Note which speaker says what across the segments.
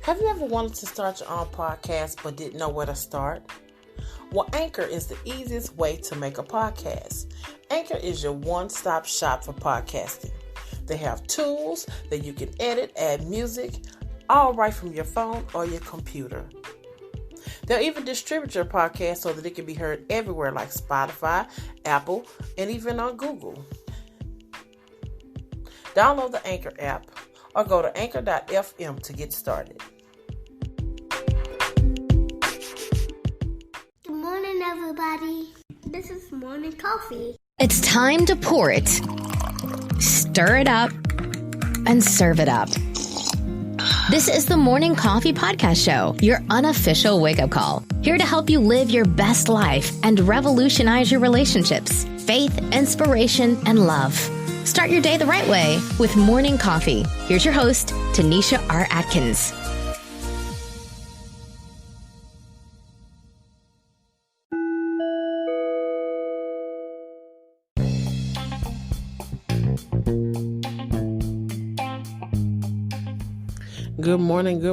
Speaker 1: Have you ever wanted to start your own podcast but didn't know where to start? Well, Anchor is the easiest way to make a podcast. Anchor is your one-stop shop for podcasting. They have tools that you can edit, add music, all right from your phone or your computer. They'll even distribute your podcast so that it can be heard everywhere like Spotify, Apple, and even on Google. Download the Anchor app or go to anchor.fm to get started.
Speaker 2: Good morning, everybody. This is morning coffee.
Speaker 3: It's time to pour it, stir it up, and serve it up. This is the Morning Coffee Podcast Show, your unofficial wake-up call. Here to help you live your best life and revolutionize your relationships, faith, inspiration, and love. Start your day the right way with Morning Coffee. Here's your host, Tanisha R. Atkins.
Speaker 1: Good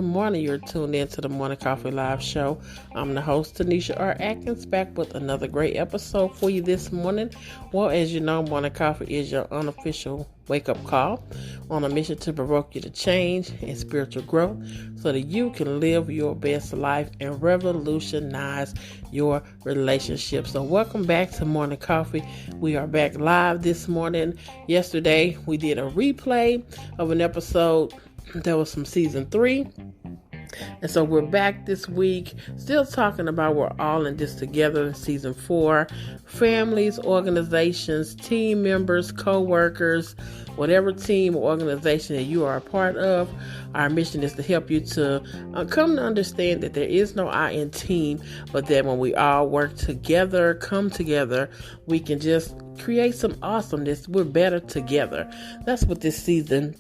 Speaker 1: morning. You're tuned in to the Morning Coffee Live Show. I'm the host, Tanisha R. Atkins, back with another great episode for you this morning. Well, as you know, Morning Coffee is your unofficial wake-up call on a mission to provoke you to change and spiritual growth so that you can live your best life and revolutionize your relationship. So welcome back to Morning Coffee. We are back live this morning. Yesterday, we did a replay of an episode that was from season 3. And so we're back this week, still talking about we're all in this together in season 4. Families, organizations, team members, co-workers, whatever team or organization that you are a part of, our mission is to help you to come to understand that there is no I in team, but that when we all work together, come together, we can just create some awesomeness. We're better together. That's what this season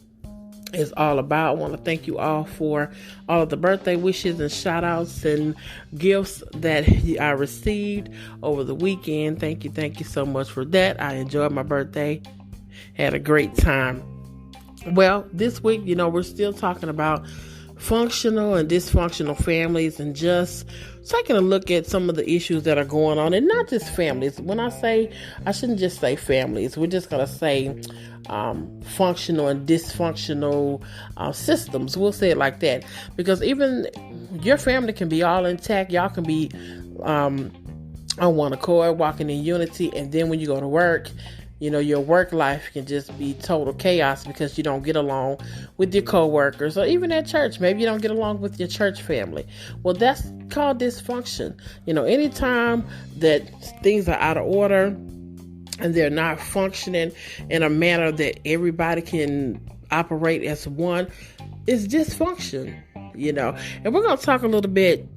Speaker 1: is all about. I want to thank you all for all of the birthday wishes and shout outs and gifts that I received over the weekend. Thank you so much for that. I enjoyed my birthday, had a great time. Well, this week, we're still talking about functional and dysfunctional families and just taking a look at some of the issues that are going on, and not just families. When I shouldn't just say families, we're just going to say functional and dysfunctional systems. We'll say it like that, because even your family can be all intact. Y'all can be on one accord, walking in unity, and then when you go to work, your work life can just be total chaos because you don't get along with your coworkers, or even at church. Maybe you don't get along with your church family. Well, that's called dysfunction. Anytime that things are out of order and they're not functioning in a manner that everybody can operate as one, it's dysfunction, And we're going to talk a little bit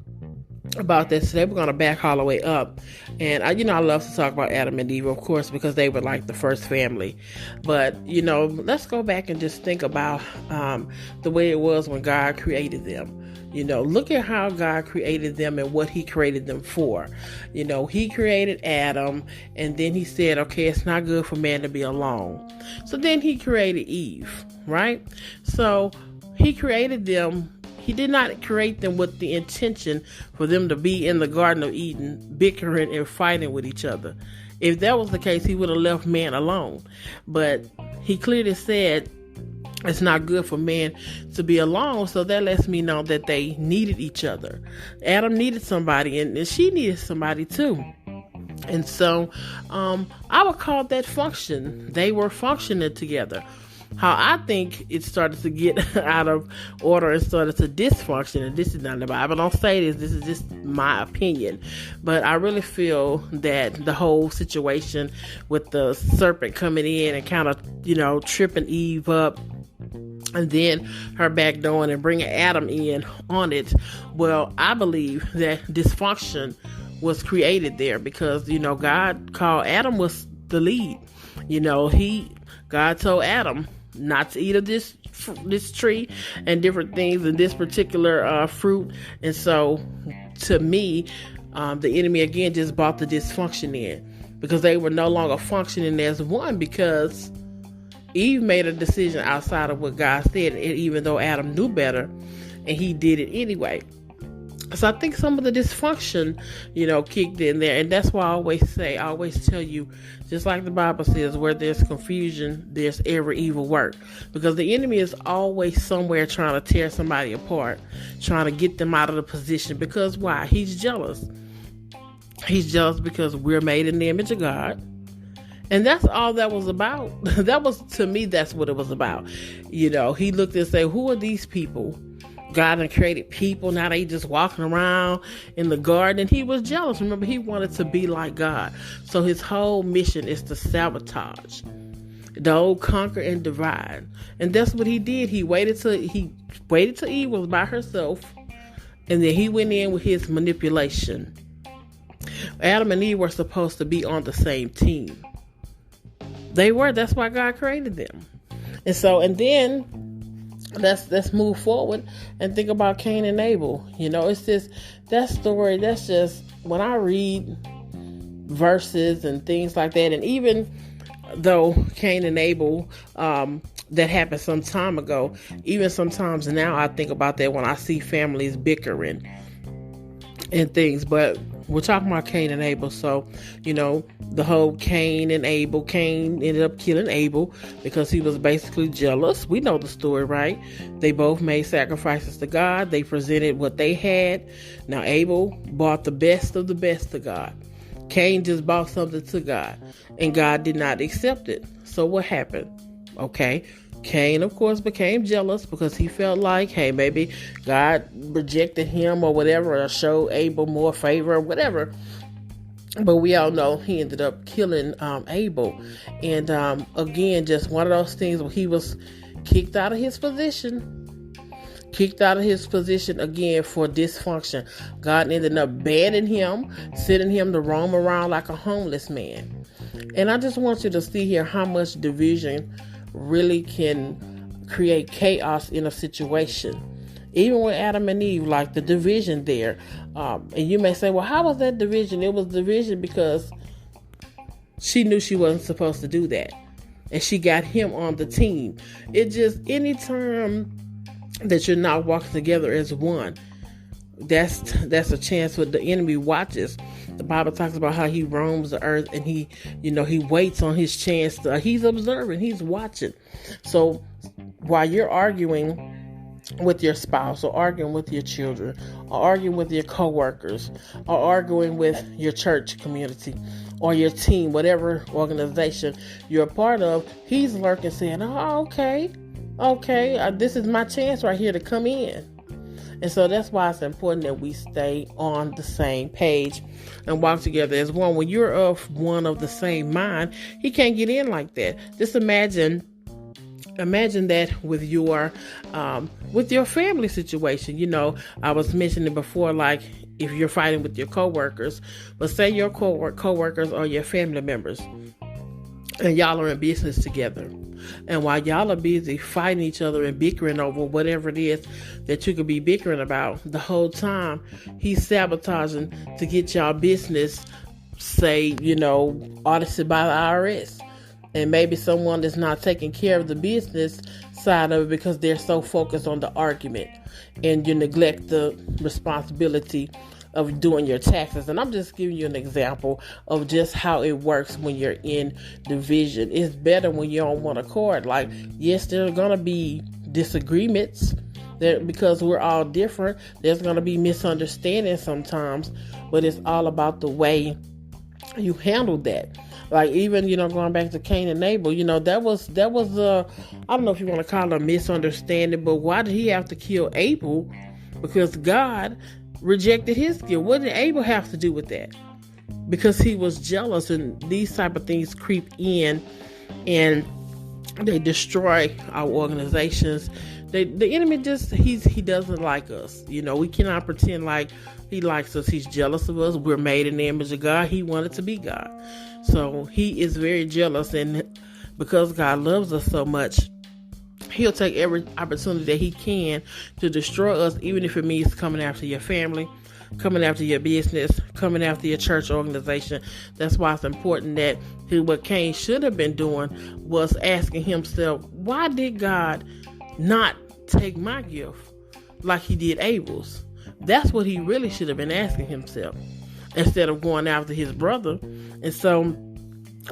Speaker 1: about this today. We're going to back all the way up. And I love to talk about Adam and Eve, of course, because they were like the first family. But, let's go back and just think about the way it was when God created them. Look at how God created them and what he created them for. He created Adam, and then he said, okay, it's not good for man to be alone. So then he created Eve, right? So he created them. He did not create them with the intention for them to be in the Garden of Eden, bickering and fighting with each other. If that was the case, he would have left man alone. But he clearly said it's not good for man to be alone. So that lets me know that they needed each other. Adam needed somebody, and she needed somebody too. And so I would call that function. They were functioning together. How I think it started to get out of order and started to dysfunction, and this is not the Bible, don't say this is just my opinion, but I really feel that the whole situation with the serpent coming in and kind of, tripping Eve up, and then her backdooring and bringing Adam in on it, well, I believe that dysfunction was created there because, God called Adam was the lead. God told Adam not to eat of this tree and different things and this particular fruit. And so to me, the enemy again just brought the dysfunction in because they were no longer functioning as one, because Eve made a decision outside of what God said. And even though Adam knew better, and he did it anyway. So I think some of the dysfunction, kicked in there. And that's why I always tell you, just like the Bible says, where there's confusion, there's every evil work. Because the enemy is always somewhere trying to tear somebody apart, trying to get them out of the position. Because why? He's jealous. He's jealous because we're made in the image of God. And that's all that was about. To me, that's what it was about. He looked and said, who are these people? God had created people. Now they just walking around in the garden. He was jealous. Remember, he wanted to be like God. So his whole mission is to sabotage, don't conquer and divide. And that's what he did. He waited till Eve was by herself, and then he went in with his manipulation. Adam and Eve were supposed to be on the same team. They were. That's why God created them. And then let's move forward and think about Cain and Abel. It's just that story. That's just, when I read verses and things like that, and even though Cain and Abel, that happened some time ago, even sometimes now I think about that when I see families bickering and things. But we're talking about Cain and Abel. So, the whole Cain ended up killing Abel because he was basically jealous. We know the story, right? They both made sacrifices to God. They presented what they had. Now, Abel brought the best of the best to God. Cain just brought something to God, and God did not accept it. So what happened? Okay. Cain, of course, became jealous because he felt like, hey, maybe God rejected him or whatever, or showed Abel more favor or whatever. But we all know he ended up killing Abel. And again, just one of those things where he was kicked out of his position. Again for dysfunction. God ended up banning him, sending him to roam around like a homeless man. And I just want you to see here how much division really can create chaos in a situation. Even with Adam and Eve, like the division there. And you may say, well, how was that division? It was division because she knew she wasn't supposed to do that. And she got him on the team. It just, anytime that you're not walking together as one, that's a chance where the enemy watches. The Bible talks about how he roams the earth and he waits on his chance. He's observing, he's watching. So while you're arguing with your spouse, or arguing with your children, or arguing with your coworkers, or arguing with your church community, or your team, whatever organization you're a part of, he's lurking saying, oh, okay, this is my chance right here to come in. And so that's why it's important that we stay on the same page and walk together as one. When you're of one of the same mind, he can't get in like that. Just imagine that with your family situation. I was mentioning before, like if you're fighting with your coworkers, but say your coworkers are your family members, and y'all are in business together. And while y'all are busy fighting each other and bickering over whatever it is that you could be bickering about, the whole time he's sabotaging to get y'all business, say, audited by the IRS. And maybe someone is not taking care of the business side of it because they're so focused on the argument, and you neglect the responsibility of doing your taxes. And I'm just giving you an example of just how it works when you're in division. It's better when you're on one accord. Like, yes, there's going to be disagreements there because we're all different. There's going to be misunderstandings sometimes, but it's all about the way you handle that. Like, even, going back to Cain and Abel, that was I don't know if you want to call it a misunderstanding, but why did he have to kill Abel? Because God rejected his gift. What did Abel have to do with that? Because he was jealous, and these type of things creep in and they destroy our organizations. The enemy he doesn't like us. We cannot pretend like he likes us. He's jealous of us. We're made in the image of God. He wanted to be God. So he is very jealous, and because God loves us so much, he'll take every opportunity that he can to destroy us, even if it means coming after your family, coming after your business, coming after your church organization. That's why it's important that what Cain should have been doing was asking himself, why did God not take my gift? like he did Abel's? That's what he really should have been asking himself instead of going after his brother. And so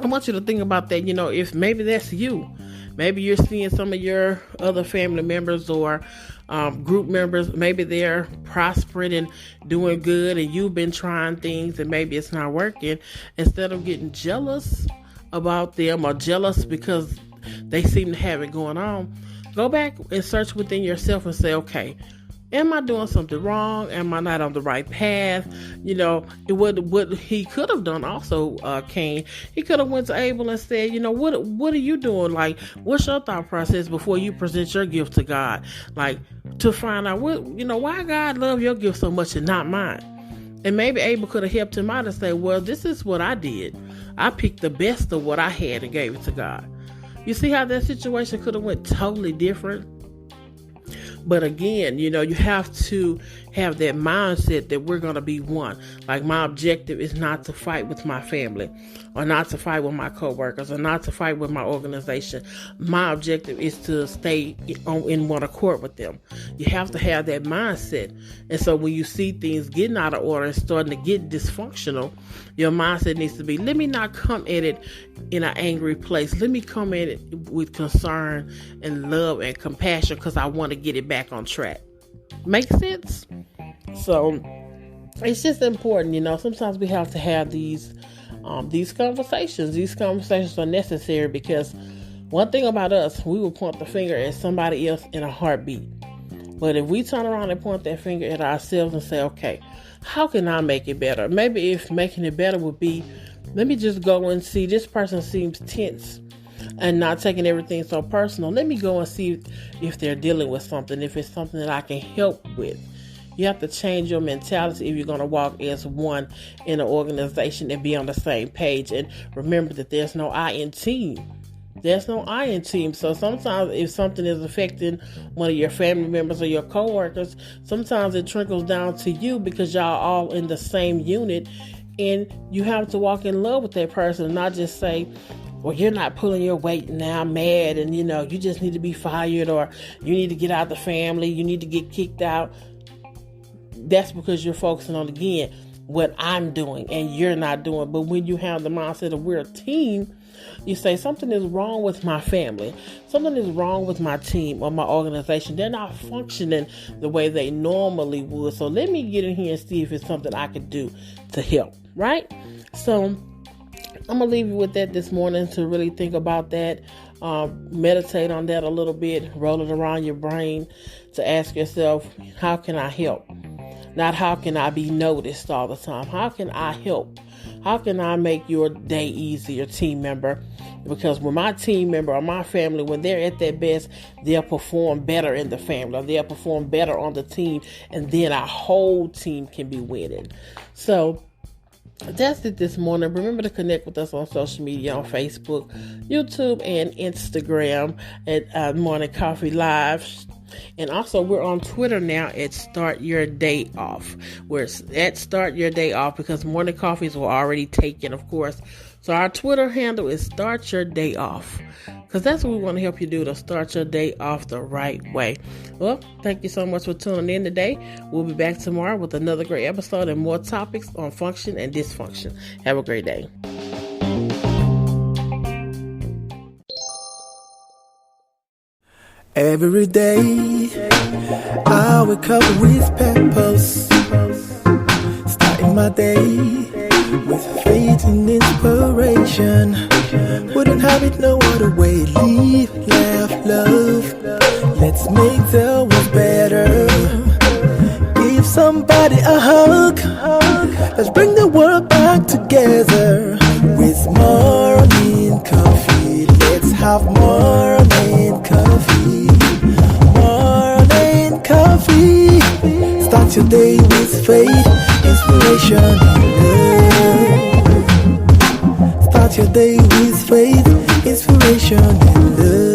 Speaker 1: I want you to think about that. If maybe that's you, maybe you're seeing some of your other family members or group members, maybe they're prospering and doing good and you've been trying things and maybe it's not working. Instead of getting jealous about them or jealous because they seem to have it going on, go back and search within yourself and say, okay, am I doing something wrong? Am I not on the right path? What he could have done also, Cain, he could have went to Abel and said, what are you doing? Like, what's your thought process before you present your gift to God? Like, to find out why God loved your gift so much and not mine. And maybe Abel could have helped him out and say, well, this is what I did. I picked the best of what I had and gave it to God. You see how that situation could have went totally different? But again, you have to have that mindset that we're going to be one. Like, my objective is not to fight with my family or not to fight with my coworkers or not to fight with my organization. My objective is to stay in one accord with them. You have to have that mindset. And so when you see things getting out of order and starting to get dysfunctional, your mindset needs to be, let me not come at it in an angry place. Let me come at it with concern and love and compassion because I want to get it back on track. Make sense? So it's just important, sometimes we have to have these conversations. These conversations are necessary because one thing about us, we will point the finger at somebody else in a heartbeat. But if we turn around and point that finger at ourselves and say, okay, how can I make it better? Maybe if making it better would be, let me just go and see, this person seems tense and not taking everything so personal. Let me go and see if they're dealing with something, if it's something that I can help with. You have to change your mentality if you're going to walk as one in an organization and be on the same page. And remember that there's no I in team. There's no I in team. So sometimes if something is affecting one of your family members or your coworkers, sometimes it trickles down to you because y'all all in the same unit. And you have to walk in love with that person and not just say, well, you're not pulling your weight now, I'm mad, and you just need to be fired, or you need to get out of the family, you need to get kicked out. That's because you're focusing on, again, what I'm doing and you're not doing. But when you have the mindset of we're a team, you say something is wrong with my family, something is wrong with my team or my organization. They're not functioning the way they normally would. So let me get in here and see if it's something I could do to help, right? So I'm going to leave you with that this morning to really think about that. Meditate on that a little bit, roll it around your brain to ask yourself, how can I help? Not how can I be noticed all the time? How can I help? How can I make your day easier, team member? Because when my team member or my family, when they're at their best, they'll perform better in the family, or they'll perform better on the team, and then our whole team can be winning. So that's it this morning. Remember to connect with us on social media, on Facebook, YouTube, and Instagram at Morning Coffee Live. And also, we're on Twitter now at Start Your Day Off. We're at Start Your Day Off because morning coffees were already taken, of course. So our Twitter handle is Start Your Day Off, because that's what we want to help you do, to start your day off the right way. Well, thank you so much for tuning in today. We'll be back tomorrow with another great episode and more topics on function and dysfunction. Have a great day.
Speaker 4: Every day I wake up with purpose, starting my day with faith and inspiration. Wouldn't have it no other way. Live, laugh, love. Let's make the world better. Give somebody a hug. Let's bring the world back together. With morning coffee, let's have morning coffee. Morning coffee. Start your day with faith, inspiration, and love. Start your day with faith, inspiration, and love.